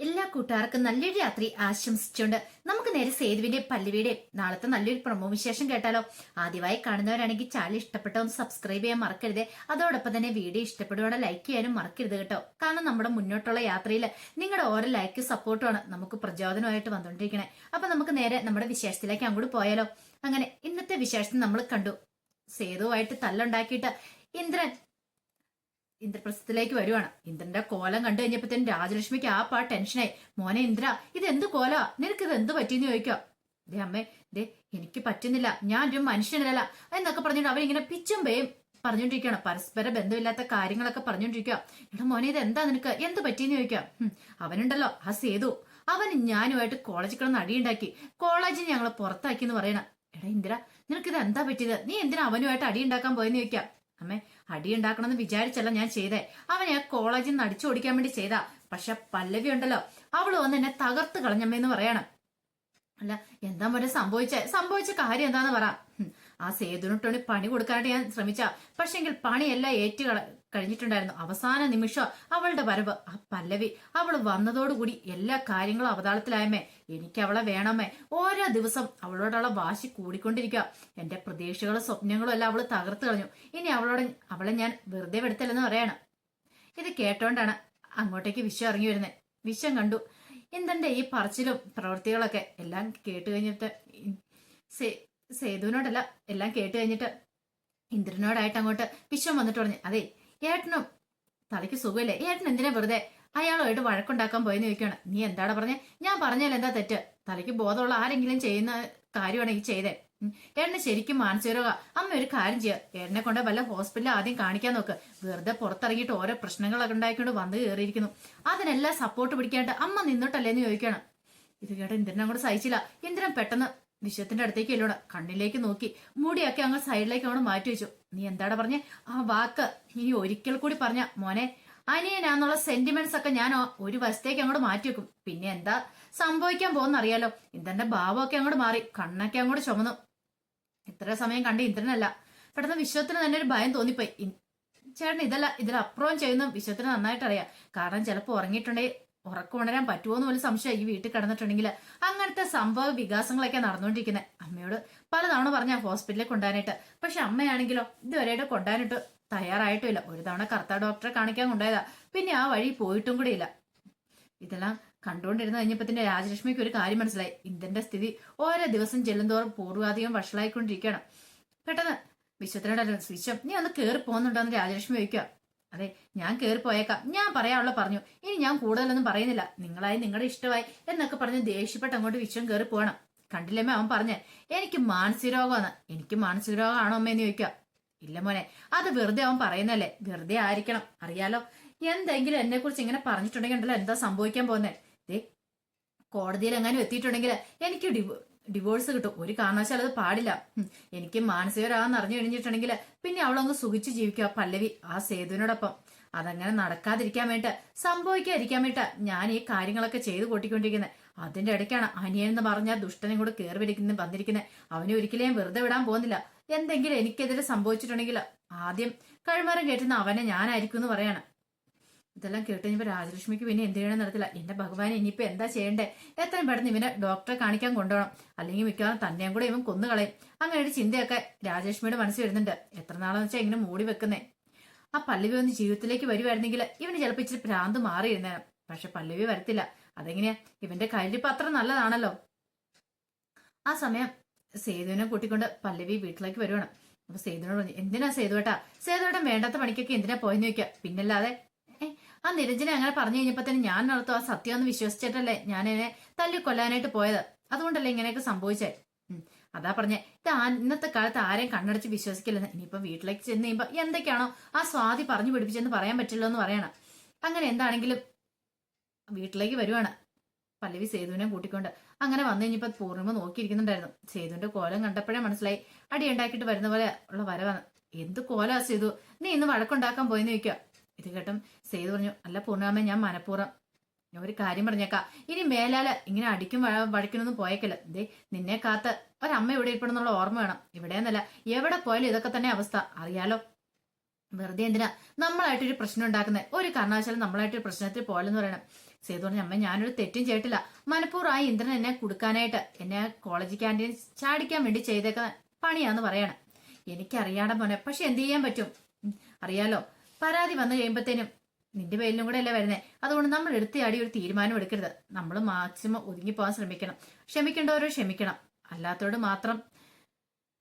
എല്ലാ കൂട്ടുകാർക്കും നല്ലൊരു രാത്രി ആശംസിച്ചുകൊണ്ട് നമുക്ക് നേരെ സേതുവിന്റെ പല്ലവിയുടെ നാളത്തെ നല്ലൊരു പ്രൊമോ വിശേഷം കേട്ടാലോ. ആദ്യമായി കാണുന്നവരാണെങ്കിൽ ചാനൽ ഇഷ്ടപ്പെട്ട ഒന്ന് സബ്സ്ക്രൈബ് ചെയ്യാൻ മറക്കരുത്. അതോടൊപ്പം തന്നെ വീഡിയോ ഇഷ്ടപ്പെടുവാടെ ലൈക്ക് ചെയ്യാനും മറക്കരുത് കേട്ടോ. കാരണം നമ്മുടെ മുന്നോട്ടുള്ള യാത്രയിൽ നിങ്ങളുടെ ഓരോ ലൈക്ക് സപ്പോർട്ടുമാണ് നമുക്ക് പ്രചോദനമായിട്ട് വന്നുകൊണ്ടിരിക്കണേ. അപ്പൊ നമുക്ക് നേരെ നമ്മുടെ വിശേഷത്തിലേക്ക് അങ്ങോട്ട് പോയാലോ. അങ്ങനെ ഇന്നത്തെ വിശേഷത്തിൽ നമ്മൾ കണ്ടു, സേതുവായിട്ട് തല്ലുണ്ടാക്കിയിട്ട് ഇന്ദ്രപ്രസ്ഥത്തിലേക്ക് വരുവാണ്. ഇന്ദ്രന്റെ കോലം കണ്ടു കഴിഞ്ഞപ്പോഴത്തേനും രാജലക്ഷ്മിക്ക് ആ ടെൻഷനായി. മോനെ ഇന്ദ്ര, ഇത് എന്ത് കോലാ, നിനക്കിത് എന്ത് പറ്റിയെന്ന് ചോദിക്കാം. ദേ അമ്മേ, ദേ എനിക്ക് പറ്റുന്നില്ല, ഞാൻ ഒരു മനുഷ്യനല്ല എന്നൊക്കെ പറഞ്ഞിട്ട് അവരിങ്ങനെ പിച്ചും പേയും പറഞ്ഞോണ്ടിരിക്കുകയാണ്. പരസ്പര ബന്ധമില്ലാത്ത കാര്യങ്ങളൊക്കെ പറഞ്ഞോണ്ടിരിക്കുക. എടാ മോനെ, ഇത് എന്താ നിനക്ക്, എന്ത് പറ്റിയെന്ന് ചോദിക്കാം. അവനുണ്ടല്ലോ ആ സേതു, അവൻ ഞാനുമായിട്ട് കോളേജിൽ കിടന്ന് അടിയുണ്ടാക്കി, കോളേജിൽ ഞങ്ങളെ പുറത്താക്കി എന്ന് പറയണ. എടാ ഇന്ദ്ര, നിനക്കിത് എന്താ പറ്റിയത്, നീ എന്തിനാ അവനുമായിട്ട് അടിയുണ്ടാക്കാൻ പോയെന്ന് ചോദിക്കാം. അമ്മേ, അടിയുണ്ടാക്കണമെന്ന് വിചാരിച്ചല്ല ഞാൻ ചെയ്തേ, അവനെ ആ കോളേജിൽ നിന്ന് അടിച്ചു ഓടിക്കാൻ വേണ്ടി ചെയ്താ. പക്ഷെ പല്ലവി ഉണ്ടല്ലോ, അവള് വന്ന് എന്നെ തകർത്ത് കളഞ്ഞമ്മേന്ന് പറയണം. അല്ല എന്താ പോലെ സംഭവിച്ച കാര്യം എന്താന്ന് പറ. ആ സേതുവിനോട്ടോണി പണി കൊടുക്കാനായിട്ട് ഞാൻ ശ്രമിച്ച, പക്ഷെങ്കിൽ പണിയെല്ലാം കഴിഞ്ഞിട്ടുണ്ടായിരുന്നു. അവസാന നിമിഷം അവളുടെ വരവ്, ആ പല്ലവി അവള് വന്നതോടുകൂടി എല്ലാ കാര്യങ്ങളും അവതാളത്തിലായമേ. എനിക്ക് അവളെ വേണമേ. ഓരോ ദിവസം അവളോടുള്ള വാശി കൂടിക്കൊണ്ടിരിക്കുക. എന്റെ പ്രതീക്ഷകളും സ്വപ്നങ്ങളും എല്ലാം അവള് തകർത്ത് കളഞ്ഞു. ഇനി അവളെ ഞാൻ വെറുതെ വിടുത്തില്ലെന്ന് പറയാണ്. ഇത് കേട്ടോണ്ടാണ് അങ്ങോട്ടേക്ക് വിശ്വം ഇറങ്ങി വരുന്നത്. വിശ്വം കണ്ടു ഇന്ദ്രന്റെ ഈ പറച്ചിലും പ്രവൃത്തികളൊക്കെ എല്ലാം കേട്ട് കഴിഞ്ഞിട്ട് സേതുവിനോടല്ല എല്ലാം കേട്ട് കഴിഞ്ഞിട്ട് ഇന്ദ്രനോടായിട്ട് അങ്ങോട്ട് വിശ്വം വന്നിട്ട് പറഞ്ഞു, അതെ ഏട്ടനും തലയ്ക്ക് സുഖമില്ലേ, ഏട്ടൻ എന്തിനാ വെറുതെ അയാളുമായിട്ട് വഴക്കുണ്ടാക്കാൻ പോയെന്ന് ചോദിക്കുകയാണ്. നീ എന്താടാ പറഞ്ഞേ, ഞാൻ പറഞ്ഞാൽ എന്താ തെറ്റ്, തലയ്ക്ക് ബോധമുള്ള ആരെങ്കിലും ചെയ്യുന്ന കാര്യമാണ് ഈ ചെയ്തേ. ഏട്ടന് ശരിക്കും മാനസിക രോഗ. അമ്മ ഒരു കാര്യം ചെയ്യുക, ഏട്ടനെ കൊണ്ട് വല്ല ഹോസ്പിറ്റലിൽ ആദ്യം കാണിക്കാൻ നോക്ക്. വെറുതെ പുറത്തിറങ്ങിയിട്ട് ഓരോ പ്രശ്നങ്ങളൊക്കെ ഉണ്ടായിക്കൊണ്ട് വന്ന് കയറിയിരിക്കുന്നു. അതിനെല്ലാം സപ്പോർട്ട് പിടിക്കാണ്ട് അമ്മ നിന്നിട്ടല്ലേന്ന് ചോദിക്കണം. ഇത് കേട്ട ഇന്ദ്രൻ അങ്ങോട്ട് സഹിച്ചില്ല. ഇന്ദ്രൻ പെട്ടെന്ന് വിശ്വത്തിന്റെ അടുത്തേക്ക് എല്ലോടെ കണ്ണിലേക്ക് നോക്കി മുടിയൊക്കെ അങ്ങ് സൈഡിലേക്ക് അങ്ങോട്ട് മാറ്റി വെച്ചു. നീ എന്താടാ പറഞ്ഞേ, ആ വാക്ക് ഇനി ഒരിക്കൽ കൂടി പറഞ്ഞ മോനെ, അനിയനാന്നുള്ള സെന്റിമെന്റ്സ് ഒക്കെ ഞാൻ ഒരു വശത്തേക്ക് അങ്ങോട്ട് മാറ്റി വെക്കും. പിന്നെ എന്താ സംഭവിക്കാൻ പോകുന്നറിയാലോ. ഇന്ദ്രന്റെ ഭാവമൊക്കെ അങ്ങോട്ട് മാറി, കണ്ണൊക്കെ അങ്ങോട്ട് ചുമന്നു. ഇത്ര സമയം കണ്ട ഇന്ദ്രനല്ല. പെട്ടെന്ന് വിശ്വത്തിന് തന്നെ ഒരു ഭയം തോന്നിപ്പോയി. ചേട്ടൻ ഇതിലപ്പുറവും ചെയ്യുന്ന വിശ്വത്തിന് നന്നായിട്ട് അറിയാം. കാരണം ചിലപ്പോൾ ഉറങ്ങിയിട്ടുണ്ടെങ്കിൽ ഉറക്കം ഉണരാൻ പറ്റുമോന്ന് പോലും സംശയം ഈ വീട്ടിൽ കിടന്നിട്ടുണ്ടെങ്കിൽ. അങ്ങനത്തെ സംഭവ വികാസങ്ങളൊക്കെ നടന്നുകൊണ്ടിരിക്കുന്നത്. അമ്മയോട് പലതവണ പറഞ്ഞ ഹോസ്പിറ്റലിൽ കൊണ്ടുപോകാനായിട്ട്. പക്ഷെ അമ്മയാണെങ്കിലോ ഇതുവരെയായിട്ട് കൊണ്ടുപോകാനായിട്ട് തയ്യാറായിട്ടുമില്ല. ഒരു തവണ കറുത്ത ഡോക്ടറെ കാണിക്കാൻ കൊണ്ടുപോയതാ, പിന്നെ ആ വഴി പോയിട്ടും കൂടി ഇല്ല. ഇതെല്ലാം കണ്ടുകൊണ്ടിരുന്ന് കഴിഞ്ഞപ്പോ രാജലക്ഷ്മിക്ക് ഒരു കാര്യം മനസ്സിലായി. ഇന്ദ്രന്റെ സ്ഥിതി ഓരോ ദിവസം ചെല്ലുന്തോറും പൂർവാധികം വഷളായിക്കൊണ്ടിരിക്കുകയാണ്. പെട്ടെന്ന് വിശ്വത്തിനോട്, വിശ്വം നീ ഒന്ന് കേറി പോകുന്നുണ്ടോന്ന് രാജലക്ഷ്മി ചോദിക്കുക. അതെ ഞാൻ കേറി പോയേക്കാം, ഞാൻ പറയാനുള്ള പറഞ്ഞു, ഇനി ഞാൻ കൂടുതലൊന്നും പറയുന്നില്ല, നിങ്ങളായി നിങ്ങളുടെ ഇഷ്ടമായി എന്നൊക്കെ പറഞ്ഞ് ദേഷ്യപ്പെട്ട് അങ്ങോട്ട് വിശ്വം കേറി പോകണം. കണ്ടില്ലമ്മേ അവൻ പറഞ്ഞേ, എനിക്ക് മാനസിക രോഗമാണ്. എനിക്ക് മാനസിക രോഗമാണോ അമ്മയെന്ന് ചോദിക്കുക. ഇല്ല മോനെ, അത് വെറുതെ അവൻ പറയുന്നല്ലേ, വെറുതെ ആയിരിക്കണം, അറിയാലോ. എന്തെങ്കിലും എന്നെ കുറിച്ച് ഇങ്ങനെ പറഞ്ഞിട്ടുണ്ടെങ്കിൽ ഉണ്ടല്ലോ എന്താ സംഭവിക്കാൻ പോകുന്നേ. ദേ കോടതിയിൽ എങ്ങാനും എത്തിയിട്ടുണ്ടെങ്കിൽ എനിക്ക് ഡിവോഴ്സ് കിട്ടും. ഒരു കാരണവശാൽ അത് പാടില്ല. എനിക്ക് മാനസികരാന്ന് അറിഞ്ഞു കഴിഞ്ഞിട്ടുണ്ടെങ്കിൽ പിന്നെ അവളൊന്ന് സുഖിച്ച് ജീവിക്കുക പല്ലവി ആ സേതുവിനോടൊപ്പം. അതങ്ങനെ നടക്കാതിരിക്കാൻ വേണ്ടിട്ട്, സംഭവിക്കാതിരിക്കാൻ വേണ്ടിട്ടാ ഞാൻ ഈ കാര്യങ്ങളൊക്കെ ചെയ്തു കൂട്ടിക്കൊണ്ടിരിക്കുന്നത്. അതിന്റെ ഇടയ്ക്കാണ് അനിയൻ എന്ന് പറഞ്ഞ ദുഷ്ടനും കൂടെ കയറി വന്നിരിക്കുന്നത്. അവനെ ഒരിക്കലും വെറുതെ വിടാൻ പോകുന്നില്ല. എന്തെങ്കിലും എനിക്കെതിരെ സംഭവിച്ചിട്ടുണ്ടെങ്കിൽ ആദ്യം കഴിമാരം കേട്ടുന്ന അവനെ ഞാനായിരിക്കും എന്ന് പറയാണ്. ഇതെല്ലാം കേട്ട് കഴിഞ്ഞപ്പോ രാജലക്ഷ്മിക്ക് പിന്നെ എന്ത് ചെയ്യണം നടത്തില്ല. എന്റെ ഭഗവാൻ, ഇനിയിപ്പോ എന്താ ചെയ്യണ്ടേ, എത്രയും പെട്ടെന്ന് ഇവനെ ഡോക്ടറെ കാണിക്കാൻ കൊണ്ടുപോകണം, അല്ലെങ്കിൽ മിക്കവാറും തന്നെയും കൂടെ ഇവൻ കൊന്നുകളയും. അങ്ങനെ ഒരു ചിന്തയൊക്കെ രാജലക്ഷ്മിയുടെ മനസ്സിൽ വരുന്നുണ്ട്. എത്ര നാളെന്ന് വെച്ചാൽ ഇങ്ങനെ മൂടി വെക്കുന്നേ. ആ പല്ലവി ഒന്ന് ജീവിതത്തിലേക്ക് വരുവായിരുന്നെങ്കിൽ ഇവന് ചിലപ്പോൾ ഇച്ചിരി ഭ്രാന്ത് മാറിയിരുന്നേനെ. പക്ഷെ പല്ലവി വരത്തില്ല. അതെങ്ങനെയാ, ഇവന്റെ കയ്യിലിപ്പോ അത്ര നല്ലതാണല്ലോ. ആ സമയം സേതുവിനെ കൂട്ടിക്കൊണ്ട് പല്ലവി വീട്ടിലേക്ക് വരുവാണ്. അപ്പൊ സേതുവിനോട് പറഞ്ഞു, എന്തിനാ സേതുവേട്ടൻ വേണ്ടാത്ത പണിക്കൊക്കെ എന്തിനാ പോയെന്ന് ചോദിക്കുക. പിന്നല്ലാതെ ആ നിരഞ്ജനെ അങ്ങനെ പറഞ്ഞു കഴിഞ്ഞപ്പോ തന്നെ ഞാൻ നടത്തും ആ സത്യം ഒന്ന് വിശ്വസിച്ചിട്ടല്ലേ ഞാൻ എന്നെ തല്ലിക്കൊല്ലാനായിട്ട് പോയത്. അതുകൊണ്ടല്ലേ ഇങ്ങനെയൊക്കെ സംഭവിച്ചേ. അതാ പറഞ്ഞേ, ഇന്നത്തെ കാലത്ത് ആരെയും കണ്ണടച്ച് വിശ്വസിക്കില്ലെന്ന്. ഇനിയിപ്പോ വീട്ടിലേക്ക് ചെന്ന് കഴിയുമ്പോ എന്തൊക്കെയാണോ ആ സ്വാതി പറഞ്ഞു പിടിപ്പിച്ചെന്ന് പറയാൻ പറ്റില്ലോ എന്ന് പറയണം. അങ്ങനെ എന്താണെങ്കിലും വീട്ടിലേക്ക് വരുവാണ് പല്ലവി സേതുവിനെ കൂട്ടിക്കൊണ്ട്. അങ്ങനെ വന്നു കഴിഞ്ഞപ്പോ പൂർണ്ണിമ നോക്കിയിരിക്കുന്നുണ്ടായിരുന്നു. സേതുവിന്റെ കോലം കണ്ടപ്പോഴേ മനസ്സിലായി അടി ഉണ്ടാക്കിയിട്ട് വരുന്ന പോലെ ഉള്ള വരവാണ്. എന്ത് കോലാ സേതു, നീ ഇന്ന് വഴക്കുണ്ടാക്കാൻ പോയെന്ന് ചോദിക്കുക. ഇത് കേട്ടും സേതു പറഞ്ഞു, അല്ല പൂർണ്ണാമ, ഞാൻ മനഃപൂർവ്വം ഒരു കാര്യം പറഞ്ഞേക്കാം, ഇനി മേലാല് ഇങ്ങനെ അടിക്കും വഴക്കിനൊന്നും പോയേക്കല്ല. ദേ നിന്നെ കാത്ത് ഒരമ്മ ഇവിടെ ഇരിപ്പണമെന്നുള്ള ഓർമ്മ വേണം. ഇവിടെയെന്നല്ല എവിടെ പോയാലും ഇതൊക്കെ തന്നെ അവസ്ഥ, അറിയാലോ. വെറുതെ എന്തിനാ നമ്മളായിട്ടൊരു പ്രശ്നം ഉണ്ടാക്കുന്നത്? ഒരു കാരണവശാലും നമ്മളായിട്ടൊരു പ്രശ്നത്തിൽ പോലെന്ന് പറയണം. സേതു പറഞ്ഞു, അമ്മ ഞാനൊരു തെറ്റും ചെയ്തിട്ടില്ല. മനഃപൂർവ്വം ഇന്ദ്രൻ എന്നെ കൊടുക്കാനായിട്ട് എന്നെ കോളേജ് ക്യാൻറ്റീൻ ചാടിക്കാൻ വേണ്ടി ചെയ്തേക്കുന്ന പണിയാന്ന് പറയാണ്. എനിക്കറിയാടെ മോനെ, പക്ഷെ എന്ത് ചെയ്യാൻ പറ്റും? അറിയാലോ, പരാതി വന്നു കഴിയുമ്പത്തേനും നിന്റെ പേരിലും കൂടെ അല്ലേ വരുന്നേ. അതുകൊണ്ട് നമ്മൾ എടുത്തിയാടി ഒരു തീരുമാനം എടുക്കരുത്. നമ്മൾ മാക്സിമം ഒതുങ്ങിപ്പോകാൻ ശ്രമിക്കണം. ക്ഷമിക്കേണ്ടവരോ ക്ഷമിക്കണം, അല്ലാത്തവരോട് മാത്രം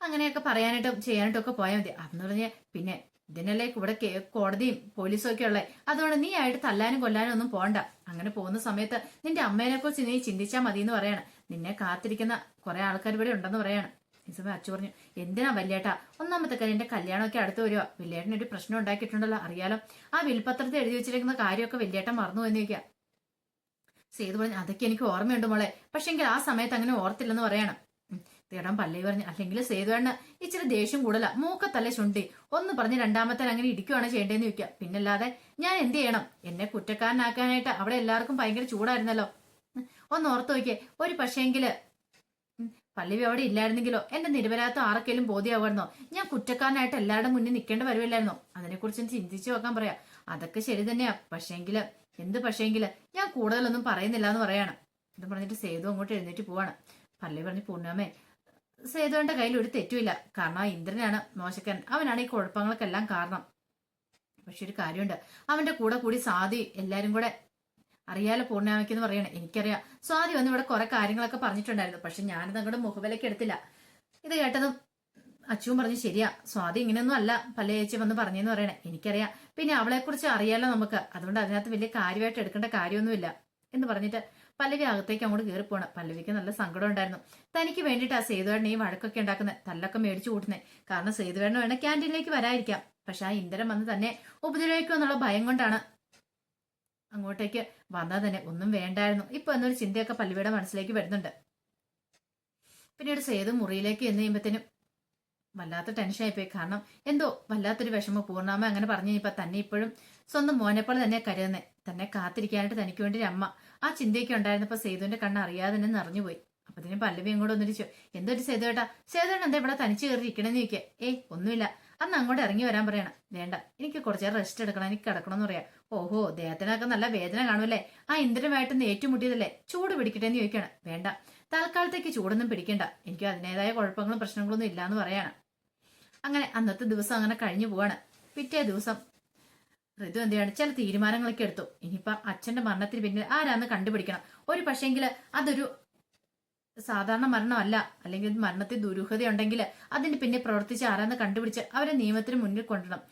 അങ്ങനെയൊക്കെ പറയാനായിട്ടും ചെയ്യാനായിട്ടും ഒക്കെ പോയാൽ മതി. അതെന്ന് പറഞ്ഞ് പിന്നെ ഇതിനല്ലേ ഇവിടെ കോടതിയും പോലീസും ഒക്കെ ഉള്ളേ. അതുകൊണ്ട് നീ ആയിട്ട് തല്ലാനും കൊല്ലാനും ഒന്നും പോണ്ട. അങ്ങനെ പോകുന്ന സമയത്ത് നിന്റെ അമ്മേനെ കുറിച്ച് നീ ചിന്തിച്ചാൽ മതി എന്ന് പറയാണ്. നിന്നെ കാത്തിരിക്കുന്ന കുറെ ആൾക്കാർ ഇവിടെ ഉണ്ടെന്ന് പറയാണ്. ഈ സമയം അച്ചു പറഞ്ഞു, എന്തിനാ വല്യേട്ടാ? ഒന്നാമത്തെ കാര്യം എന്റെ കല്യാണമൊക്കെ അടുത്ത് വരുവാ. വല്യേട്ടന് ഒരു പ്രശ്നം ഉണ്ടാക്കിയിട്ടുണ്ടല്ലോ, അറിയാലോ. ആ വിൽപത്രത്തിൽ എഴുതി വെച്ചിരിക്കുന്ന കാര്യമൊക്കെ വല്യേട്ടൻ മറന്നു എന്ന് ചോദിക്കാം. സേതു പറഞ്ഞു, അതൊക്കെ എനിക്ക് ഓർമ്മയുണ്ട് മോളെ, പക്ഷെങ്കിൽ ആ സമയത്ത് അങ്ങനെ ഓർത്തില്ലെന്ന് പറയണം. തേടാൻ പല്ലവി പറഞ്ഞു, അല്ലെങ്കിൽ സേതുവേണ്ണ ഇച്ചിരി ദേഷ്യം കൂടല, മൂക്കത്തല്ലേ ചുണ്ടി ഒന്ന് പറഞ്ഞ് രണ്ടാമത്തെ അങ്ങനെ ഇടിക്കുവാണ് ചെയ്യേണ്ടതെന്ന് ചോദിക്കുക. പിന്നല്ലാതെ ഞാൻ എന്ത് ചെയ്യണം? എന്നെ കുറ്റക്കാരനാക്കാനായിട്ട് അവിടെ എല്ലാവർക്കും ഭയങ്കര ചൂടായിരുന്നല്ലോ. ഒന്ന് ഓർത്ത് നോക്കിയേ, ഒരു പക്ഷേങ്കില് പല്ലവി അവിടെ ഇല്ലായിരുന്നെങ്കിലോ എന്റെ നിരപരാധം ആർക്കെങ്കിലും ബോധ്യമാവുമായിരുന്നോ? ഞാൻ കുറ്റക്കാരനായിട്ട് എല്ലാവരുടെ മുന്നിൽ നിൽക്കേണ്ടി വരുമില്ലായിരുന്നോ? അതിനെക്കുറിച്ച് ചിന്തിച്ചു നോക്കാൻ പറയാം. അതൊക്കെ ശരി തന്നെയാ, പക്ഷേങ്കില് എന്ത് പക്ഷേങ്കില് ഞാൻ കൂടുതലൊന്നും പറയുന്നില്ല എന്ന് പറയാണ്. ഇത് പറഞ്ഞിട്ട് സേതു അങ്ങോട്ട് എഴുന്നേറ്റ് പോവാണ്. പല്ലവി പറഞ്ഞു, പൂർണ്ണമേ സേതുവിന്റെ കയ്യിൽ ഒരു തെറ്റുമില്ല. കാരണം ആ ഇന്ദ്രനാണ് മോശക്കാരൻ, അവനാണ് ഈ കുഴപ്പങ്ങൾക്കെല്ലാം കാരണം. പക്ഷെ ഒരു കാര്യമുണ്ട്, അവന്റെ കൂടെ കൂടി സ്വാതി എല്ലാരും കൂടെ അറിയാലോ പൂർണ്ണാമയ്ക്കെന്ന് പറയണേ. എനിക്കറിയാം, സ്വാതി വന്ന് ഇവിടെ കുറെ കാര്യങ്ങളൊക്കെ പറഞ്ഞിട്ടുണ്ടായിരുന്നു, പക്ഷെ ഞാനത് അങ്ങോട്ട് മുഖവിലേക്ക് എടുത്തില്ല. ഇത് കേട്ടതും അച്ചുവും പറഞ്ഞു, ശരിയാ, സ്വാതി ഇങ്ങനെയൊന്നും അല്ല പല്ല ചേച്ചി വന്ന് പറഞ്ഞെന്ന് പറയണേ. എനിക്കറിയാം, പിന്നെ അവളെ കുറിച്ച് അറിയാലോ നമുക്ക്, അതുകൊണ്ട് അതിനകത്ത് വലിയ കാര്യമായിട്ട് എടുക്കേണ്ട കാര്യമൊന്നുമില്ല എന്ന് പറഞ്ഞിട്ട് പല്ലവി അകത്തേക്ക് അങ്ങോട്ട് കയറിപ്പോണം. പല്ലവിക്ക് നല്ല സങ്കടം ഉണ്ടായിരുന്നു. തനിക്ക് വേണ്ടിയിട്ട് ആ സേതുവേണ്ണ ഈ വഴക്കൊക്കെ ഉണ്ടാക്കുന്നത്, തല്ലൊക്കെ മേടിച്ചു കൂട്ടുന്നത്. കാരണം സേതുവേണ്ണ വേണ ക്യാൻറ്റീനിലേക്ക് വരാതിരിക്കാം, പക്ഷെ ആ ഇന്ദ്രൻ വന്ന് തന്നെ ഉപദ്രവിക്കും എന്നുള്ള ഭയം കൊണ്ടാണ് അങ്ങോട്ടേക്ക് വന്നാൽ തന്നെ. ഒന്നും വേണ്ടായിരുന്നു ഇപ്പൊ എന്നൊരു ചിന്തയൊക്കെ പല്ലവിയുടെ മനസ്സിലേക്ക് വരുന്നുണ്ട്. പിന്നീട് സേതു മുറിയിലേക്ക് എന്ന് കഴിയുമ്പത്തേനും വല്ലാത്ത ടെൻഷനായിപ്പോയി. കാരണം എന്തോ വല്ലാത്തൊരു വിഷമം. പൂർണ്ണാമ അങ്ങനെ പറഞ്ഞു കഴിഞ്ഞപ്പോ തന്നെ ഇപ്പോഴും സ്വന്തം മോനെപ്പോലെ തന്നെ കരുതുന്നേ, തന്നെ കാത്തിരിക്കാനായിട്ട് തനിക്ക് വേണ്ടി ഒരു അമ്മ, ആ ചിന്തയൊക്കെ ഉണ്ടായിരുന്നപ്പോ സേതുവിന്റെ കണ്ണ് അറിയാതെ തന്നെ നിറഞ്ഞുപോയി. അപ്പത്തിനും പല്ലവി അങ്ങോട്ട് ഒന്നിരിച്ചു, എന്തൊരു സേതുവേട്ടാ, സേതുവേട്ടൻ എന്താ ഇവിടെ തനിച്ച് കയറി ഇരിക്കണമെന്ന് ചോദിക്കുക. ഏയ് ഒന്നുമില്ല, അന്ന് അങ്ങോട്ട് ഇറങ്ങി വരാൻ പറയണം. വേണ്ട, എനിക്ക് കുറച്ചേരം റെസ്റ്റ് എടുക്കണം, എനിക്ക് കിടക്കണം എന്ന് പറയാം. ഓഹോ, ദേഹത്തിനൊക്കെ നല്ല വേദന കാണുമല്ലേ, ആ ഇന്ദ്രനുമായിട്ടൊന്ന് ഏറ്റുമുട്ടിയതല്ലേ, ചൂട് പിടിക്കട്ടെ എന്ന് ചോദിക്കണം. വേണ്ട, തൽക്കാലത്തേക്ക് ചൂടൊന്നും പിടിക്കണ്ട, എനിക്ക് അതിൻ്റെതായ കുഴപ്പങ്ങളും പ്രശ്നങ്ങളൊന്നും ഇല്ലാന്ന് പറയാണ്. അങ്ങനെ അന്നത്തെ ദിവസം അങ്ങനെ കഴിഞ്ഞു പോവാണ്. പിറ്റേ ദിവസം ഋതു എന്ത് ചെയ്യാണ്, ചില തീരുമാനങ്ങളൊക്കെ എടുത്തു. ഇനിയിപ്പൊ അച്ഛന്റെ മരണത്തിന് പിന്നിൽ ആരാന്ന് കണ്ടുപിടിക്കണം. ഒരു പക്ഷേങ്കില് അതൊരു സാധാരണ മരണമല്ല, അല്ലെങ്കിൽ മരണത്തിൽ ദുരൂഹതയുണ്ടെങ്കിൽ അതിന് പിന്നെ പ്രവർത്തിച്ച് ആരാന്ന് കണ്ടുപിടിച്ച് അവരെ നിയമത്തിന് മുന്നിൽ കൊണ്ടുവരണം.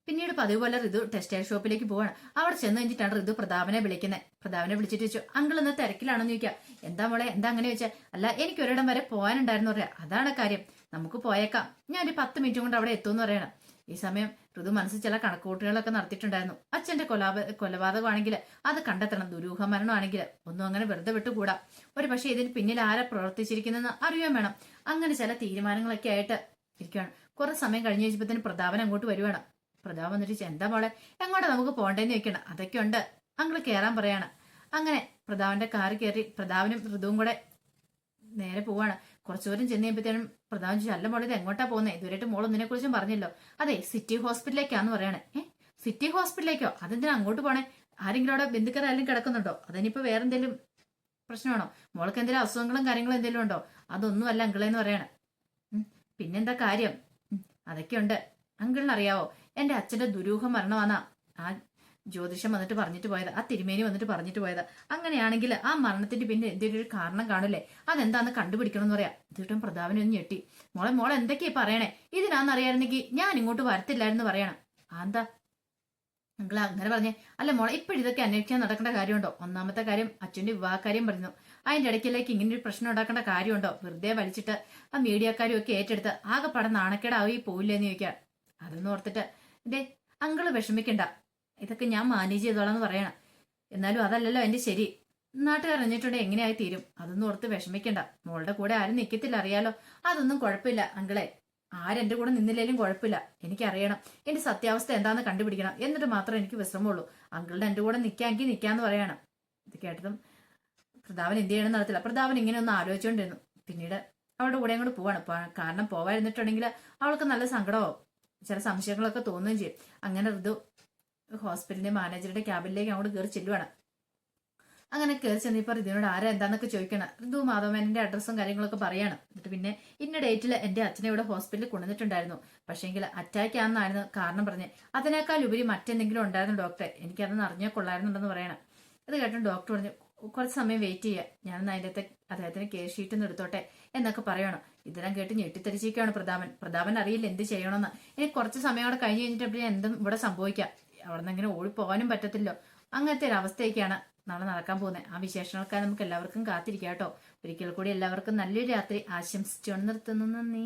പിന്നീട് പതിവ് പോലെ ഋതു ടെക്സ്റ്റൈൽ ഷോപ്പിലേക്ക് പോവാണ്. അവിടെ ചെന്ന് കഴിഞ്ഞിട്ടാണ് ഋതു പ്രതാപനെ വിളിക്കുന്നത്. പ്രതാപനെ വിളിച്ചിട്ട് ചോദിച്ചു, അങ്കിൾ ഇന്ന് തിരക്കിലാണെന്ന് ചോദിക്കാം. എന്താ മോളെ, എന്താ അങ്ങനെ ചോദിച്ചാൽ, അല്ല എനിക്ക് ഒരിടം വരെ പോകാനുണ്ടായിരുന്നു പറയാം. അതാണ് കാര്യം, നമുക്ക് പോയേക്കാം, ഞാൻ ഒരു 10 മിനിറ്റ് കൊണ്ട് അവിടെ എത്തുമെന്ന് പറയണം. ഈ സമയം ഋതു മനസ്സിൽ ചില കണക്കുകൂട്ടുകളൊക്കെ നടത്തിയിട്ടുണ്ടായിരുന്നു. അച്ഛന്റെ കൊലപാതകമാണെങ്കിൽ അത് കണ്ടെത്തണം, ദുരൂഹ മരണമാണെങ്കിൽ ഒന്നും അങ്ങനെ വെറുതെ വിട്ടുകൂടാ. ഒരു പക്ഷെ ഇതിന് പിന്നിൽ ആരാ പ്രവർത്തിച്ചിരിക്കുന്നതെന്ന് അറിയാൻ വേണം. അങ്ങനെ ചില തീരുമാനങ്ങളൊക്കെ ആയിട്ട് ഇരിക്കുകയാണ്. കുറെ സമയം കഴിഞ്ഞ് കഴിഞ്ഞപ്പോഴത്തേന് പ്രതാപൻ അങ്ങോട്ട് വരുവാണ്. പ്രതാപ് വന്നിട്ട്, എന്താ മോളെ, എങ്ങോട്ടാ നമുക്ക് പോണ്ടേന്ന് ചോദിക്കണം. അതൊക്കെ ഉണ്ട്, അങ്കിള് കയറാൻ പറയാണ്. അങ്ങനെ പ്രതാപന്റെ കാറ് കയറി പ്രതാപനും ഋതുവും കൂടെ നേരെ പോവാണ്. കുറച്ചു ദൂരം ചെന്ന് കഴിയുമ്പോഴത്തേനും പ്രധാന ചോദിച്ചു, അല്ല മോളെ ഇത് എങ്ങോട്ടാ പോകുന്നത്, ഇതുവരെയായിട്ട് മോളൊന്നിനെ കുറിച്ചും പറഞ്ഞല്ലോ. അതെ, സിറ്റി ഹോസ്പിറ്റലിലേക്കാന്ന് പറയണേ. സിറ്റി ഹോസ്പിറ്റലിലേക്കോ? അതെന്തിനാ അങ്ങോട്ട് പോണേ? ആരെങ്കിലും അവിടെ ബന്ധുക്കാരെല്ലാം കിടക്കുന്നുണ്ടോ? അതിനിപ്പോ വേറെ എന്തെങ്കിലും പ്രശ്നമാണോ? മോൾക്ക് എന്തെങ്കിലും അസുഖങ്ങളും കാര്യങ്ങളും എന്തെങ്കിലും ഉണ്ടോ? അതൊന്നും അല്ല അങ്കിളെന്ന് പറയണേ. പിന്നെന്താ കാര്യം? അതൊക്കെ ഉണ്ട്, അങ്കിളിന് അറിയാവോ, എന്റെ അച്ഛന്റെ ദുരൂഹ മരണമാണെന്നാ ആ ജ്യോതിഷം വന്നിട്ട് പറഞ്ഞിട്ട് പോയത്, ആ തിരുമേനി വന്നിട്ട് പറഞ്ഞിട്ട് പോയത്. അങ്ങനെയാണെങ്കിൽ ആ മരണത്തിന്റെ പിന്നെ എന്തെങ്കിലും ഒരു കാരണം കാണില്ലേ, അതെന്താന്ന് കണ്ടുപിടിക്കണം എന്ന് പറയാം. എന്നിട്ടും പ്രതാപനൊന്നും ഞെട്ടി. മോളെ എന്തൊക്കെയാ പറയണേ, ഇതിനാന്നറിയായിരുന്നെങ്കിൽ ഞാൻ ഇങ്ങോട്ട് വരത്തില്ലായിരുന്നു പറയണം. എന്താ അങ്കിള അങ്ങനെ പറഞ്ഞേ? അല്ല മോളെ, ഇപ്പോഴിതൊക്കെ അന്വേഷിക്കാൻ നടക്കേണ്ട കാര്യമുണ്ടോ? ഒന്നാമത്തെ കാര്യം അച്ഛന്റെ വിവാഹകാര്യം പറഞ്ഞു, അതിന്റെ ഇടയ്ക്കിലേക്ക് ഇങ്ങനെ ഒരു പ്രശ്നം ഉണ്ടാക്കേണ്ട കാര്യമുണ്ടോ? വെറുതെ വലിച്ചിട്ട് ആ മീഡിയക്കാരും ഒക്കെ ഏറ്റെടുത്ത് ആകെ പടം നാണക്കേടായി പോവില്ലെന്ന് ചോദിക്കാം. അതൊന്നും ഓർത്തിട്ട് ഇതേ അങ്കിള് വിഷമിക്കണ്ട, ഇതൊക്കെ ഞാൻ മാനേജ് ചെയ്തോളാന്ന് പറയണം. എന്നാലും അതല്ലല്ലോ എന്റെ ശരി, നാട്ടുകാരറിഞ്ഞിട്ടുണ്ടെങ്കിൽ എങ്ങനെയായി തീരും. അതൊന്നും ഓർത്ത് വിഷമിക്കണ്ട, മോളുടെ കൂടെ ആരും നിൽക്കത്തില്ല അറിയാലോ. അതൊന്നും കുഴപ്പമില്ല അങ്കിളെ, ആരെന്റെ കൂടെ നിന്നില്ലേലും കുഴപ്പമില്ല. എനിക്കറിയണം, എന്റെ സത്യാവസ്ഥ എന്താന്ന് കണ്ടുപിടിക്കണം, എന്നിട്ട് മാത്രമേ എനിക്ക് വിശ്രമമുള്ളൂ. അങ്കിളുടെ എന്റെ കൂടെ നിൽക്കാമെങ്കിൽ നിൽക്കാന്ന് പറയണം. ഇത് കേട്ടതും പ്രതാപൻ എന്ത് ചെയ്യണമെന്ന് നടത്തില്ല. പ്രതാപൻ ഇങ്ങനെ ഒന്ന് ആലോചിച്ചുകൊണ്ടിരുന്നു. പിന്നീട് അവളുടെ കൂടെ അങ്ങോട്ട് പോവാണ്. കാരണം പോവാതിരുന്നിട്ടുണ്ടെങ്കിൽ അവൾക്ക് നല്ല സങ്കടമാവും. ചില സംശയങ്ങളൊക്കെ തോന്നുകയും ചെയ്യും. അങ്ങനെ ഋതു ഹോസ്പിറ്റലിന്റെ മാനേജറുടെ ക്യാബിനിലേക്ക് അങ്ങോട്ട് കയറി ചെല്ലുവാണ്. അങ്ങനെ കയറി ചെന്നപ്പോൾ ഋതുവിനോട് ആരാ എന്താന്നൊക്കെ ചോദിക്കണം. ഋതു മാധവമേനന്റെ അഡ്രസ്സും കാര്യങ്ങളൊക്കെ പറയാണ്. എന്നിട്ട് പിന്നെ ഇന്ന ഡേറ്റിൽ എന്റെ അച്ഛനെ ഇവിടെ ഹോസ്പിറ്റലിൽ കൊണ്ടുവന്നിട്ടുണ്ടായിരുന്നു, പക്ഷേങ്കിൽ അറ്റാക്ക് ആണെന്നായിരുന്നു കാരണം പറഞ്ഞ്. അതിനേക്കാൾ ഉപരി മറ്റെന്തെങ്കിലും ഉണ്ടായിരുന്നു ഡോക്ടറെ, എനിക്കതൊന്ന് അറിഞ്ഞാൽ കൊള്ളായിരുന്നുണ്ടെന്ന് പറയണം. ഇത് കേട്ടോ ഡോക്ടർ പറഞ്ഞു കുറച്ച് സമയം വെയിറ്റ് ചെയ്യുക, ഞാനൊന്ന് അതിൻ്റെ അദ്ദേഹത്തിന് കേസ് ഷീറ്റ് ഒന്ന് എടുത്തോട്ടെ എന്നൊക്കെ പറയണം. ഇതെല്ലാം കേട്ട് ഞെട്ടിത്തരിച്ചിരിക്കുകയാണ് പ്രതാപൻ അറിയില്ല എന്ത് ചെയ്യണമെന്ന്. ഇനി കുറച്ച് സമയം അവിടെ കഴിഞ്ഞ് കഴിഞ്ഞിട്ട് എന്തും ഇവിടെ സംഭവിക്കാം, അവിടെ നിന്ന് ഇങ്ങനെ ഓടിപ്പോകാനും പറ്റത്തില്ലോ. അങ്ങനത്തെ ഒരു അവസ്ഥയൊക്കെയാണ് നാളെ നടക്കാൻ പോകുന്നത്. ആ വിശേഷങ്ങൾക്കായി നമുക്ക് എല്ലാവർക്കും കാത്തിരിക്കാം കേട്ടോ. ഒരിക്കൽ കൂടി എല്ലാവർക്കും നല്ലൊരു രാത്രി ആശംസിച്ചുകൊണ്ട് നിർത്തുന്നു. നന്ദി.